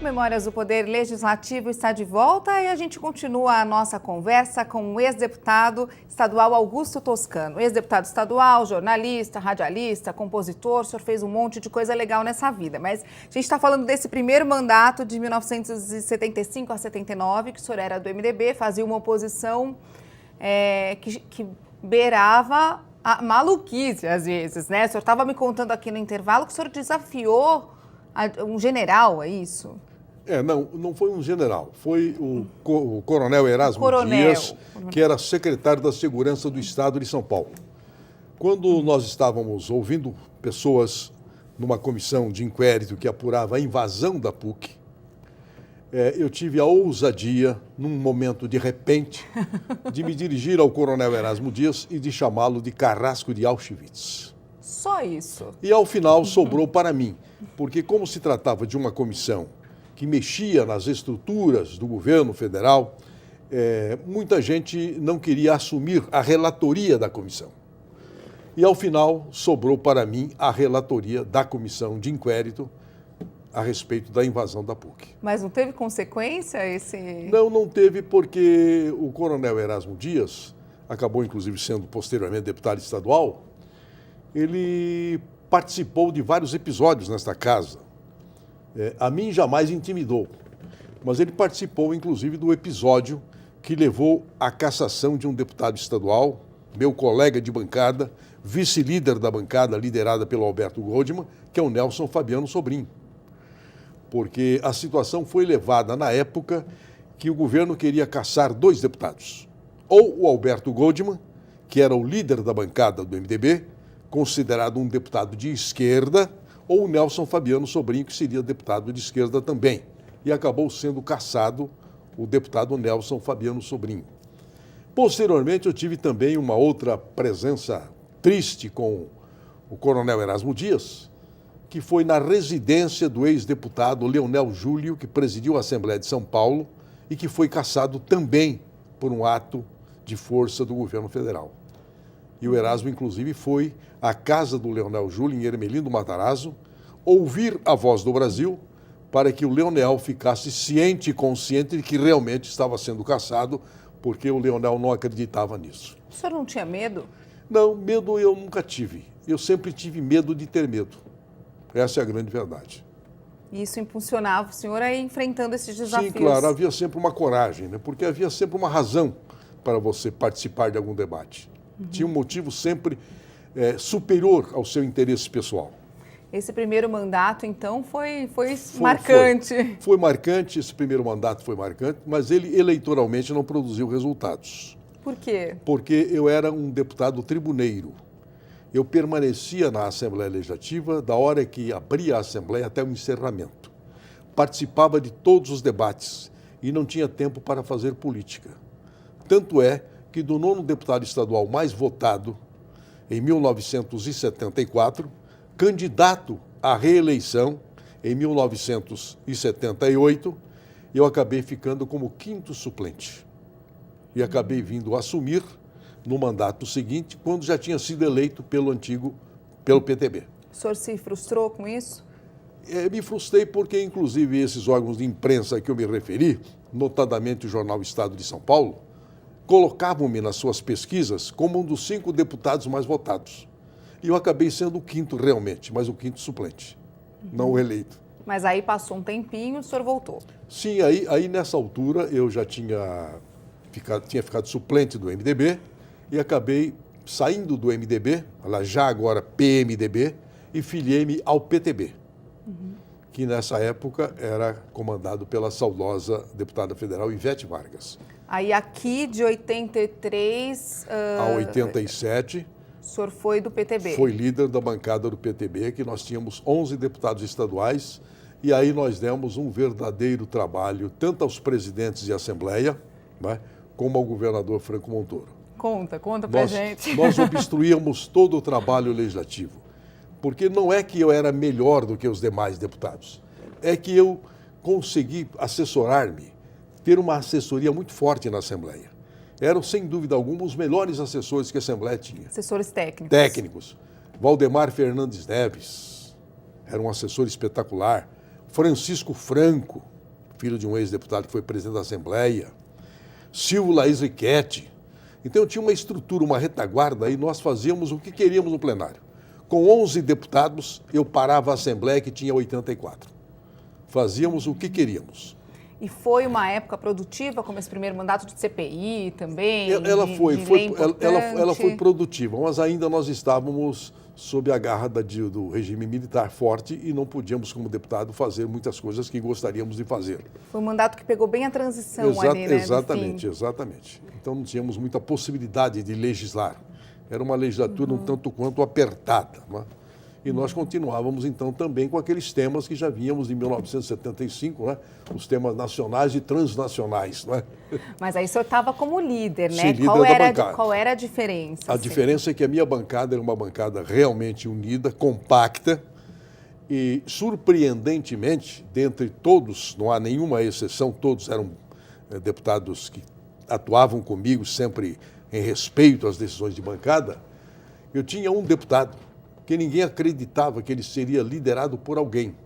Memórias do Poder Legislativo está de volta e a gente continua a nossa conversa com o ex-deputado estadual Augusto Toscano. Ex-deputado estadual, jornalista, radialista, compositor, o senhor fez um monte de coisa legal nessa vida. Mas a gente está falando desse primeiro mandato de 1975 a 79, que o senhor era do MDB, fazia uma oposição que beirava a maluquice às vezes, né? O senhor estava me contando aqui no intervalo que o senhor desafiou um general, é isso? Não foi um general, foi o coronel Erasmo Dias, que era secretário da Segurança do Estado de São Paulo. Quando nós estávamos ouvindo pessoas numa comissão de inquérito que apurava a invasão da PUC, eu tive a ousadia, num momento de repente, de me dirigir ao coronel Erasmo Dias e de chamá-lo de Carrasco de Auschwitz. Só isso? E ao final sobrou para mim, porque como se tratava de uma comissão que mexia nas estruturas do governo federal, muita gente não queria assumir a relatoria da comissão. E, ao final, sobrou para mim a relatoria da comissão de inquérito a respeito da invasão da PUC. Mas não teve consequência esse... Não teve, porque o coronel Erasmo Dias, acabou inclusive sendo posteriormente deputado estadual, ele participou de vários episódios nesta casa. A mim jamais intimidou, mas ele participou, inclusive, do episódio que levou à cassação de um deputado estadual, meu colega de bancada, vice-líder da bancada, liderada pelo Alberto Goldman, que é o Nelson Fabiano Sobrinho. Porque a situação foi levada na época que o governo queria cassar dois deputados. Ou o Alberto Goldman, que era o líder da bancada do MDB, considerado um deputado de esquerda, ou o Nelson Fabiano Sobrinho, que seria deputado de esquerda também. E acabou sendo cassado o deputado Nelson Fabiano Sobrinho. Posteriormente, eu tive também uma outra presença triste com o coronel Erasmo Dias, que foi na residência do ex-deputado Leonel Júlio, que presidiu a Assembleia de São Paulo e que foi cassado também por um ato de força do governo federal. E o Erasmo, inclusive, foi à casa do Leonel Júlio, em Ermelino Matarazzo, ouvir a voz do Brasil para que o Leonel ficasse ciente e consciente de que realmente estava sendo cassado, porque o Leonel não acreditava nisso. O senhor não tinha medo? Não, medo eu nunca tive. Eu sempre tive medo de ter medo. Essa é a grande verdade. E isso impulsionava o senhor a ir enfrentando esses desafios? Sim, claro, havia sempre uma coragem, né? Porque havia sempre uma razão para você participar de algum debate. Tinha um motivo sempre superior ao seu interesse pessoal. Esse primeiro mandato, então, foi marcante. Foi marcante, esse primeiro mandato foi marcante, mas ele eleitoralmente não produziu resultados. Por quê? Porque eu era um deputado tribuneiro. Eu permanecia na Assembleia Legislativa da hora que abria a Assembleia até o encerramento. Participava de todos os debates e não tinha tempo para fazer política. Tanto é que do 9º deputado estadual mais votado, em 1974, candidato à reeleição em 1978, eu acabei ficando como 5º suplente. E acabei vindo assumir no mandato seguinte, quando já tinha sido eleito pelo PTB. O senhor se frustrou com isso? Me frustrei porque, inclusive, esses órgãos de imprensa a que eu me referi, notadamente o jornal Estado de São Paulo, colocavam-me nas suas pesquisas como um dos 5 deputados mais votados. E eu acabei sendo o 5º realmente, mas o 5º suplente, não o eleito. Mas aí passou um tempinho, o senhor voltou. Sim, aí nessa altura eu já tinha ficado suplente do MDB e acabei saindo do MDB, já agora PMDB, e filiei-me ao PTB, que nessa época era comandado pela saudosa deputada federal Ivete Vargas. Aí aqui de 83... A 87... O senhor foi do PTB? Foi líder da bancada do PTB, que nós tínhamos 11 deputados estaduais, e aí nós demos um verdadeiro trabalho, tanto aos presidentes de Assembleia, né, como ao governador Franco Montoro. Conta pra gente. Nós obstruíamos todo o trabalho legislativo, porque não é que eu era melhor do que os demais deputados, é que eu consegui assessorar-me, ter uma assessoria muito forte na Assembleia. Eram, sem dúvida alguma, os melhores assessores que a Assembleia tinha. Assessores técnicos. Técnicos. Valdemar Fernandes Neves era um assessor espetacular. Francisco Franco, filho de um ex-deputado que foi presidente da Assembleia, Silvio Laís Riquetti. Então eu tinha uma estrutura, uma retaguarda, e nós fazíamos o que queríamos no plenário. Com 11 deputados, eu parava a Assembleia, que tinha 84. Fazíamos o que queríamos. E foi uma época produtiva, como esse primeiro mandato de CPI também? Ela ela foi produtiva, mas ainda nós estávamos sob a garra do regime militar forte e não podíamos, como deputado, fazer muitas coisas que gostaríamos de fazer. Foi um mandato que pegou bem a transição ali, né? Exatamente, exatamente. Então não tínhamos muita possibilidade de legislar. Era uma legislatura um tanto quanto apertada, não é? E nós continuávamos, então, também com aqueles temas que já vínhamos de 1975, né? Os temas nacionais e transnacionais. Não é? Mas aí o senhor estava como líder, né? Sim, líder da bancada. Qual era a diferença? A diferença é que a minha bancada era uma bancada realmente unida, compacta, e, surpreendentemente, dentre todos, não há nenhuma exceção, todos eram deputados que atuavam comigo sempre em respeito às decisões de bancada. Eu tinha um deputado que ninguém acreditava que ele seria liderado por alguém.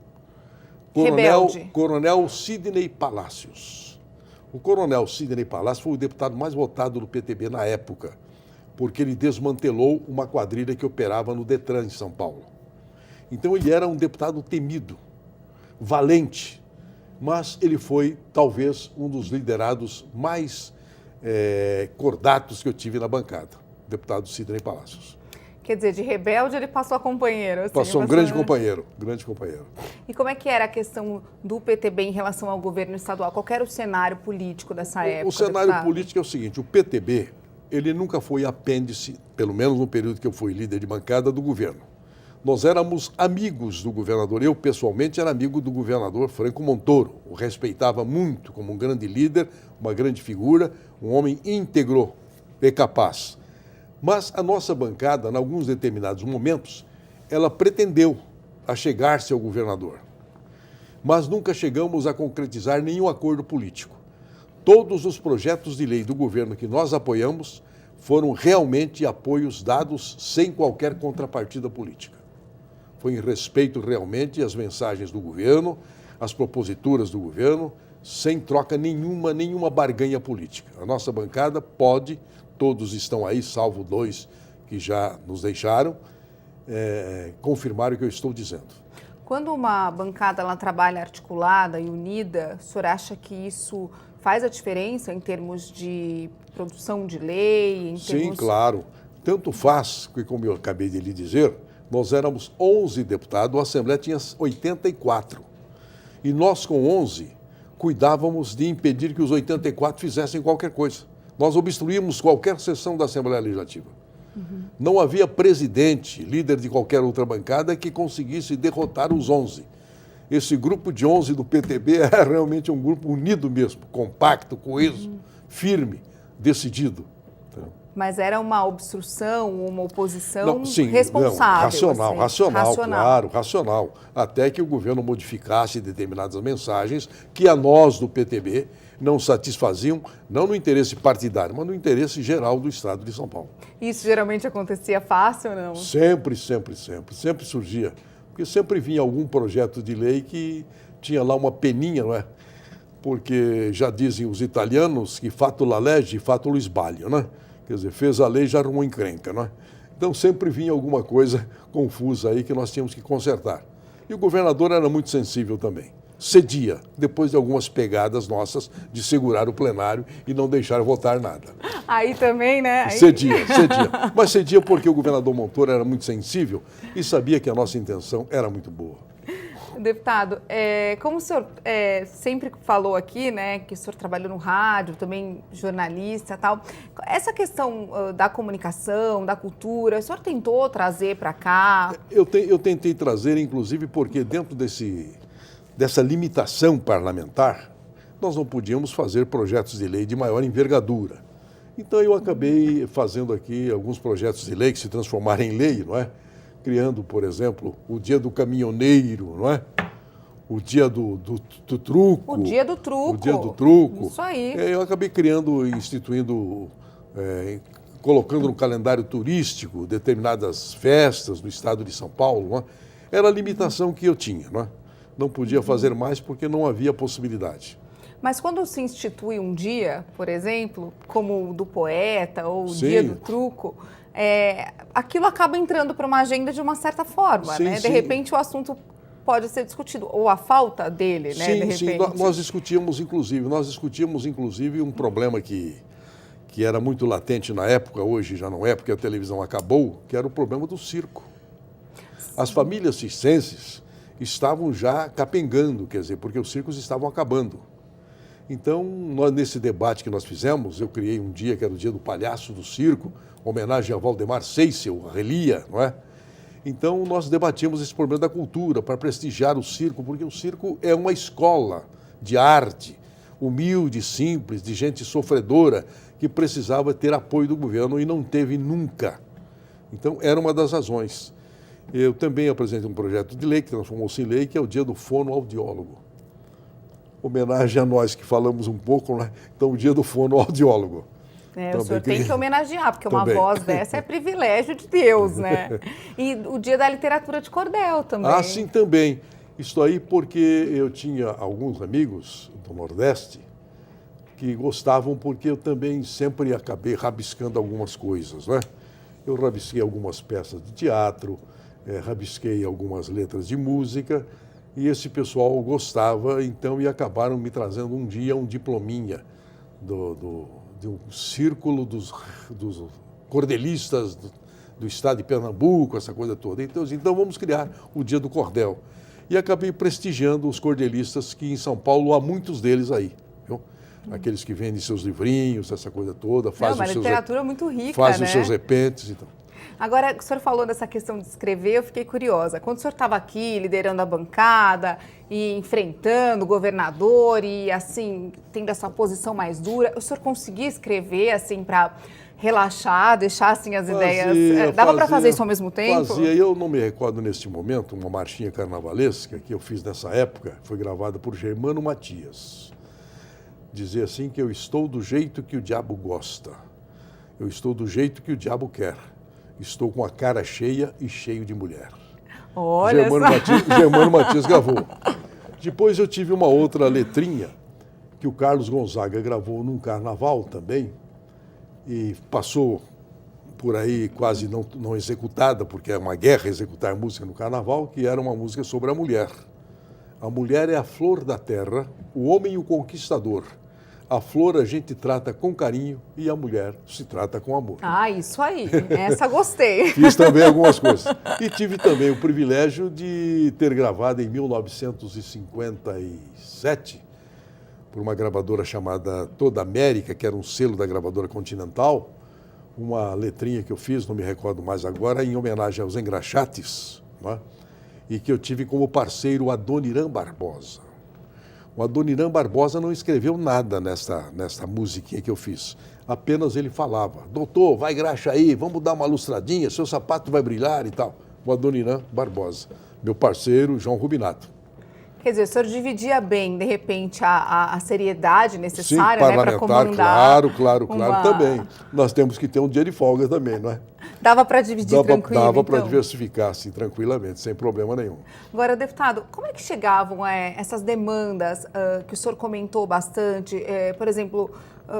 Coronel Sidney Palacios. O Coronel Sidney Palacios foi o deputado mais votado do PTB na época, porque ele desmantelou uma quadrilha que operava no Detran, em São Paulo. Então ele era um deputado temido, valente, mas ele foi talvez um dos liderados mais cordatos que eu tive na bancada, o deputado Sidney Palacios. Quer dizer, de rebelde ele passou a companheiro. Assim, passou um grande companheiro, grande companheiro. E como é que era a questão do PTB em relação ao governo estadual? Qual era o cenário político dessa época? O cenário político é o seguinte, o PTB, ele nunca foi apêndice, pelo menos no período que eu fui líder de bancada, do governo. Nós éramos amigos do governador, eu pessoalmente era amigo do governador Franco Montoro, o respeitava muito como um grande líder, uma grande figura, um homem íntegro e capaz. Mas a nossa bancada, em alguns determinados momentos, ela pretendeu achegar-se ao governador. Mas nunca chegamos a concretizar nenhum acordo político. Todos os projetos de lei do governo que nós apoiamos foram realmente apoios dados sem qualquer contrapartida política. Foi em respeito realmente às mensagens do governo, às proposituras do governo, sem troca nenhuma barganha política. A nossa bancada pode... Todos estão aí, salvo 2 que já nos deixaram, confirmar o que eu estou dizendo. Quando uma bancada ela trabalha articulada e unida, o senhor acha que isso faz a diferença em termos de produção de lei? Sim, claro. Tanto faz que, como eu acabei de lhe dizer, nós éramos 11 deputados, a Assembleia tinha 84. E nós, com 11, cuidávamos de impedir que os 84 fizessem qualquer coisa. Nós obstruímos qualquer sessão da Assembleia Legislativa. Não havia presidente, líder de qualquer outra bancada que conseguisse derrotar os 11. Esse grupo de 11 do PTB era realmente um grupo unido mesmo, compacto, coeso, firme, decidido. Mas era uma obstrução, uma oposição responsável. Não, racional, claro, racional. Até que o governo modificasse determinadas mensagens que a nós do PTB não satisfaziam, não no interesse partidário, mas no interesse geral do Estado de São Paulo. Isso geralmente acontecia fácil ou não? Sempre surgia. Porque sempre vinha algum projeto de lei que tinha lá uma peninha, não é? Porque já dizem os italianos que fato la legge, fato lo sbaglio, né? Quer dizer, fez a lei, já arrumou encrenca, não é? Então sempre vinha alguma coisa confusa aí que nós tínhamos que consertar. E o governador era muito sensível também. Cedia, depois de algumas pegadas nossas de segurar o plenário e não deixar votar nada. Aí também, né? Cedia. Mas cedia porque o governador Montoro era muito sensível e sabia que a nossa intenção era muito boa. Deputado, como o senhor sempre falou aqui, né, que o senhor trabalhou no rádio, também jornalista e tal, essa questão da comunicação, da cultura, o senhor tentou trazer para cá? Eu tentei trazer, inclusive, porque dentro dessa limitação parlamentar, nós não podíamos fazer projetos de lei de maior envergadura. Então eu acabei fazendo aqui alguns projetos de lei que se transformaram em lei, não é? Criando, por exemplo, o dia do caminhoneiro, não é? O dia do truco. O dia do truco. O dia do truco. Isso aí. Eu acabei criando, instituindo, colocando no calendário turístico determinadas festas do estado de São Paulo, não é? Era a limitação que eu tinha, não é? Não podia fazer mais porque não havia possibilidade. Mas quando se institui um dia, por exemplo, como o do poeta ou o Sim. dia do truco, aquilo acaba entrando para uma agenda de uma certa forma, Sim, né? De sim. repente o assunto pode ser discutido, ou a falta dele, né? Sim, De sim. repente. Nós discutíamos inclusive um problema que era muito latente na época, hoje já não é, porque a televisão acabou, que era o problema do circo. As famílias circenses estavam já capengando, quer dizer, porque os circos estavam acabando. Então, nesse debate que nós fizemos, eu criei um dia que era o dia do palhaço do circo, homenagem a Valdemar Seissel, a Relia, não é? Então, nós debatíamos esse problema da cultura para prestigiar o circo, porque o circo é uma escola de arte, humilde, simples, de gente sofredora, que precisava ter apoio do governo e não teve nunca. Então, era uma das razões. Eu também apresentei um projeto de lei, que transformou-se em lei, que é o dia do fonoaudiólogo. Homenagem a nós que falamos um pouco, né? Então, o dia do fonoaudiólogo. O senhor tem que homenagear, porque uma voz dessa é privilégio de Deus, né? E o dia da literatura de cordel também. Ah, sim, também. Isso aí porque eu tinha alguns amigos do Nordeste que gostavam, porque eu também sempre acabei rabiscando algumas coisas, né? Eu rabisquei algumas peças de teatro, rabisquei algumas letras de música, e esse pessoal gostava, então, e acabaram me trazendo um dia um diplominha de um círculo dos cordelistas do estado de Pernambuco, essa coisa toda. Então vamos criar o Dia do Cordel. E acabei prestigiando os cordelistas que em São Paulo há muitos deles aí, viu? Aqueles que vendem seus livrinhos, essa coisa toda, fazem literatura muito rica, fazem né? os seus repentes e tal. Agora, o senhor falou dessa questão de escrever, eu fiquei curiosa. Quando o senhor estava aqui, liderando a bancada e enfrentando o governador e, assim, tendo essa posição mais dura, o senhor conseguia escrever, assim, para relaxar, deixar, assim, as ideias... Dava para fazer isso ao mesmo tempo? Fazia. Eu não me recordo neste momento, uma marchinha carnavalesca que eu fiz nessa época, foi gravada por Germano Matias. Dizia assim que eu estou do jeito que o diabo gosta. Eu estou do jeito que o diabo quer. Estou com a cara cheia e cheio de mulher. Olha Germano Matias gravou. Depois eu tive uma outra letrinha que o Carlos Gonzaga gravou num carnaval também e passou por aí quase não executada, porque é uma guerra executar música no carnaval, que era uma música sobre a mulher. A mulher é a flor da terra, o homem o conquistador. A flor a gente trata com carinho e a mulher se trata com amor. Ah, isso aí. Essa gostei. Fiz também algumas coisas. E tive também o privilégio de ter gravado em 1957, por uma gravadora chamada Toda América, que era um selo da gravadora Continental, uma letrinha que eu fiz, não me recordo mais agora, em homenagem aos Engraxates, né? E que eu tive como parceiro o Adoniran Barbosa. O Adoniran Barbosa não escreveu nada nesta musiquinha que eu fiz. Apenas ele falava, doutor, vai graxa aí, vamos dar uma lustradinha, seu sapato vai brilhar e tal. O Adoniran Barbosa, meu parceiro João Rubinato. Quer dizer, o senhor dividia bem, de repente, a seriedade necessária, sim, né, para comandar. Claro, também. Nós temos que ter um dia de folga também, não é? Dava para dividir tranquilo, Dava para então? diversificar, assim, tranquilamente, sem problema nenhum. Agora, deputado, como é que chegavam essas demandas que o senhor comentou bastante? Por exemplo,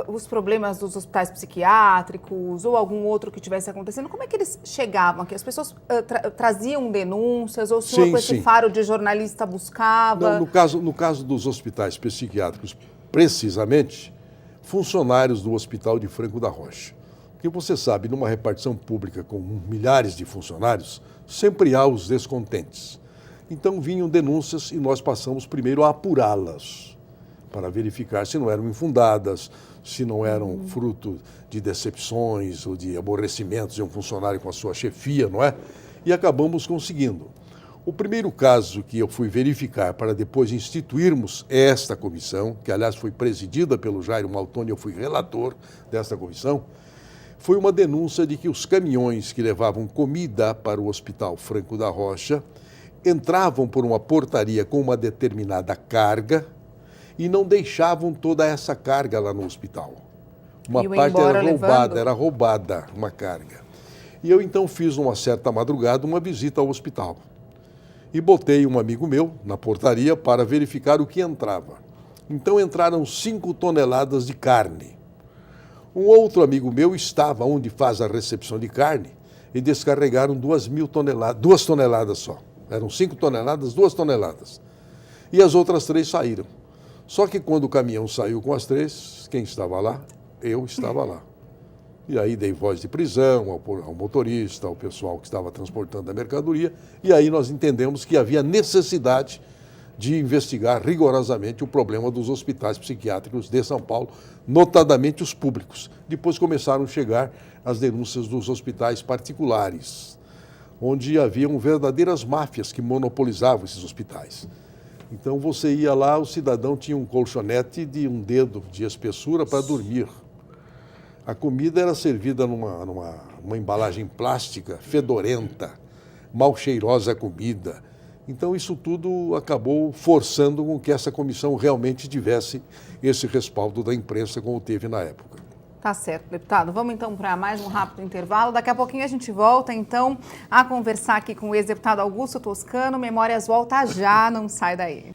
os problemas dos hospitais psiquiátricos ou algum outro que tivesse acontecendo, como é que eles chegavam aqui? As pessoas traziam denúncias ou o senhor com esse faro de jornalista buscava? Não, no caso dos hospitais psiquiátricos, precisamente, funcionários do Hospital de Franco da Rocha. Porque você sabe, numa repartição pública com milhares de funcionários, sempre há os descontentes. Então vinham denúncias e nós passamos primeiro a apurá-las, para verificar se não eram infundadas, se não eram fruto de decepções ou de aborrecimentos de um funcionário com a sua chefia, não é? E acabamos conseguindo. O primeiro caso que eu fui verificar para depois instituirmos esta comissão, que aliás foi presidida pelo Jairo Maltoni, eu fui relator desta comissão, foi uma denúncia de que os caminhões que levavam comida para o Hospital Franco da Rocha entravam por uma portaria com uma determinada carga e não deixavam toda essa carga lá no hospital. Uma parte era roubada, uma carga. E eu então fiz, numa certa madrugada, uma visita ao hospital. E botei um amigo meu na portaria para verificar o que entrava. Então entraram 5 toneladas de carne. Um outro amigo meu estava onde faz a recepção de carne e descarregaram 2.000 toneladas, 2 toneladas só. Eram 5 toneladas, 2 toneladas. E as outras 3 saíram. Só que quando o caminhão saiu com as 3, quem estava lá? Eu estava lá. E aí dei voz de prisão ao motorista, ao pessoal que estava transportando a mercadoria, e aí nós entendemos que havia necessidade de investigar rigorosamente o problema dos hospitais psiquiátricos de São Paulo, notadamente os públicos. Depois começaram a chegar as denúncias dos hospitais particulares, onde haviam verdadeiras máfias que monopolizavam esses hospitais. Então você ia lá, o cidadão tinha um colchonete de 1 dedo de espessura para dormir. A comida era servida numa embalagem plástica, fedorenta, mal cheirosa a comida. Então isso tudo acabou forçando com que essa comissão realmente tivesse esse respaldo da imprensa como teve na época. Tá certo, deputado. Vamos então para mais um rápido intervalo. Daqui a pouquinho a gente volta então a conversar aqui com o ex-deputado Augusto Toscano. Memórias volta já, não sai daí.